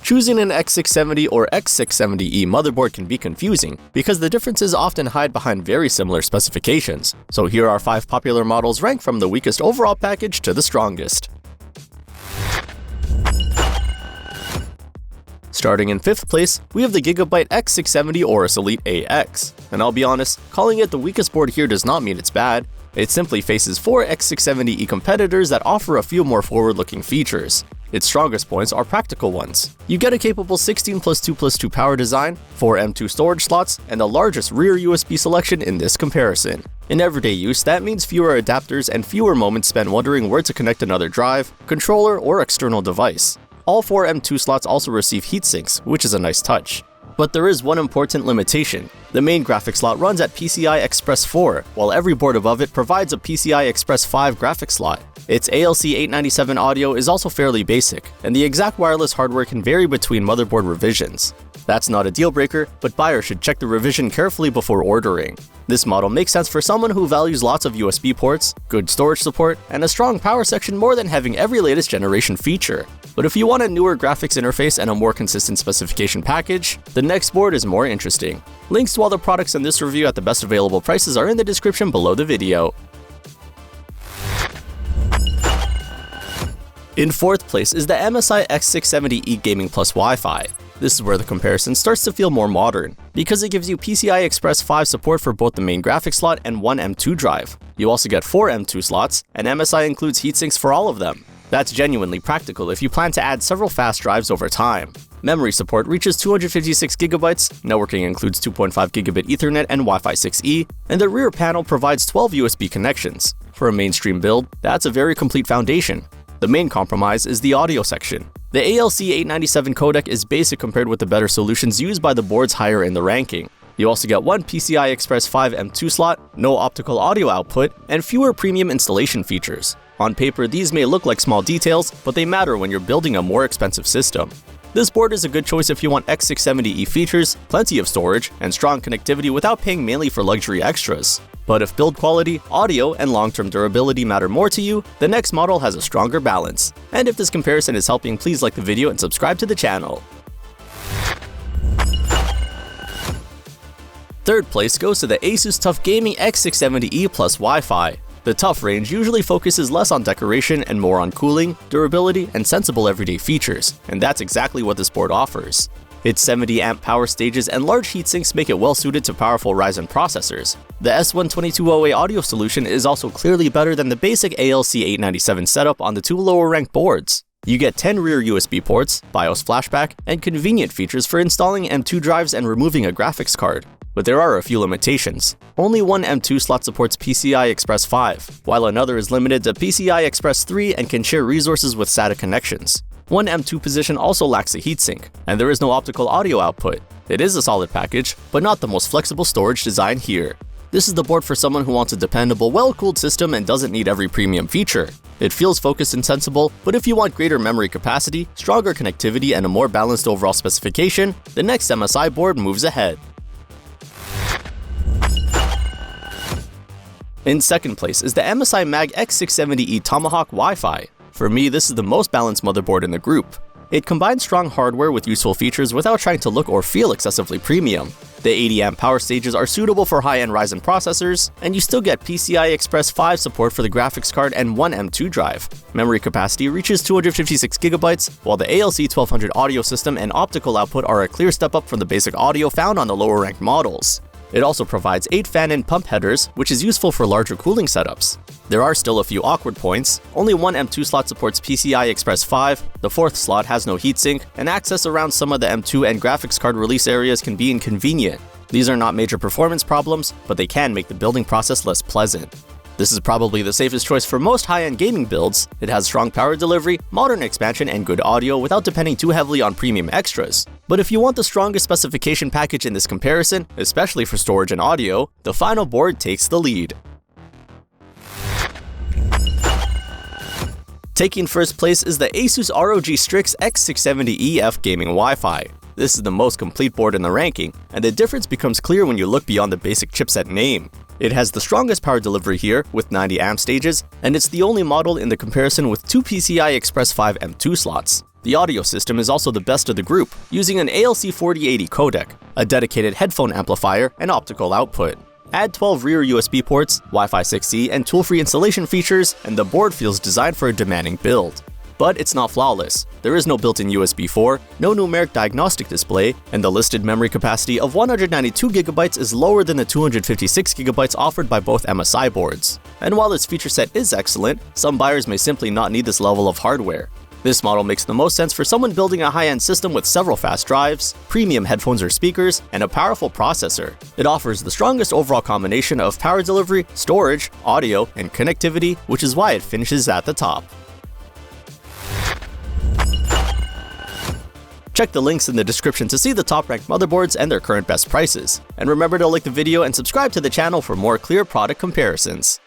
Choosing an X670 or X670E motherboard can be confusing because the differences often hide behind very similar specifications. So here are 5 popular models ranked from the weakest overall package to the strongest. Starting in 5th place, we have the GIGABYTE X670 AORUS Elite AX. And I'll be honest, calling it the weakest board here does not mean it's bad. It simply faces 4 X670E competitors that offer a few more forward-looking features. Its strongest points are practical ones. You get a capable 16+2+2 power design, 4 M2 storage slots, and the largest rear USB selection in this comparison. In everyday use, that means fewer adapters and fewer moments spent wondering where to connect another drive, controller, or external device. All 4 M2 slots also receive heatsinks, which is a nice touch. But there is one important limitation. The main graphics slot runs at PCI Express 4, while every board above it provides a PCI Express 5 graphics slot. Its ALC 897 audio is also fairly basic, and the exact wireless hardware can vary between motherboard revisions. That's not a deal breaker, but buyers should check the revision carefully before ordering. This model makes sense for someone who values lots of USB ports, good storage support, and a strong power section more than having every latest generation feature. But if you want a newer graphics interface and a more consistent specification package, the next board is more interesting. Links to all the products in this review at the best available prices are in the description below the video. In 4th place is the MSI X670E Gaming Plus Wi-Fi. This is where the comparison starts to feel more modern, because it gives you PCI Express 5 support for both the main graphics slot and one M2 drive. You also get 4 M2 slots, and MSI includes heatsinks for all of them. That's genuinely practical if you plan to add several fast drives over time. Memory support reaches 256 GB, networking includes 2.5 Gigabit Ethernet and Wi-Fi 6E, and the rear panel provides 12 USB connections. For a mainstream build, that's a very complete foundation. The main compromise is the audio section. The ALC 897 codec is basic compared with the better solutions used by the boards higher in the ranking. You also get one PCI Express 5 M2 slot, no optical audio output, and fewer premium installation features. On paper, these may look like small details, but they matter when you're building a more expensive system. This board is a good choice if you want X670E features, plenty of storage, and strong connectivity without paying mainly for luxury extras. But if build quality, audio, and long-term durability matter more to you, the next model has a stronger balance. And if this comparison is helping, please like the video and subscribe to the channel. 3rd place goes to the ASUS TUF Gaming X670E Plus Wi-Fi. The TUF range usually focuses less on decoration and more on cooling, durability, and sensible everyday features, and that's exactly what this board offers. Its 70-amp power stages and large heatsinks make it well-suited to powerful Ryzen processors. The S12208 audio solution is also clearly better than the basic ALC 897 setup on the 2 lower-ranked boards. You get 10 rear USB ports, BIOS flashback, and convenient features for installing M2 drives and removing a graphics card. But there are a few limitations. Only one M2 slot supports PCI Express 5, while another is limited to PCI Express 3 and can share resources with SATA connections. One M2 position also lacks a heatsink, and there is no optical audio output. It is a solid package, but not the most flexible storage design here. This is the board for someone who wants a dependable, well-cooled system and doesn't need every premium feature. It feels focused and sensible, but if you want greater memory capacity, stronger connectivity, and a more balanced overall specification, the next MSI board moves ahead. In 2nd place is the MSI Mag X670E Tomahawk Wi-Fi. For me, this is the most balanced motherboard in the group. It combines strong hardware with useful features without trying to look or feel excessively premium. The 80-amp power stages are suitable for high-end Ryzen processors, and you still get PCI Express 5 support for the graphics card and one M2 drive. Memory capacity reaches 256 GB, while the ALC 1200 audio system and optical output are a clear step up from the basic audio found on the lower-ranked models. It also provides 8 fan-in pump headers, which is useful for larger cooling setups. There are still a few awkward points. Only one M2 slot supports PCI Express 5, the 4th slot has no heatsink, and access around some of the M2 and graphics card release areas can be inconvenient. These are not major performance problems, but they can make the building process less pleasant. This is probably the safest choice for most high-end gaming builds. It has strong power delivery, modern expansion, and good audio without depending too heavily on premium extras. But if you want the strongest specification package in this comparison, especially for storage and audio, the final board takes the lead. Taking 1st place is the ASUS ROG Strix X670EF Gaming Wi-Fi. This is the most complete board in the ranking, and the difference becomes clear when you look beyond the basic chipset name. It has the strongest power delivery here with 90 amp stages, and it's the only model in the comparison with 2 PCI Express 5 M2 slots. The The audio system is also the best of the group, using an ALC4080 codec, a dedicated headphone amplifier, and optical output. Add 12 rear USB ports, Wi-Fi 6E, and tool-free installation features, and the board feels designed for a demanding build. But it's not flawless. There is no built-in USB 4, no numeric diagnostic display, and the listed memory capacity of 192GB is lower than the 256GB offered by both MSI boards. And while its feature set is excellent, some buyers may simply not need this level of hardware. This model makes the most sense for someone building a high-end system with several fast drives, premium headphones or speakers, and a powerful processor. It offers the strongest overall combination of power delivery, storage, audio, and connectivity, which is why it finishes at the top. Check the links in the description to see the top-ranked motherboards and their current best prices. And remember to like the video and subscribe to the channel for more clear product comparisons.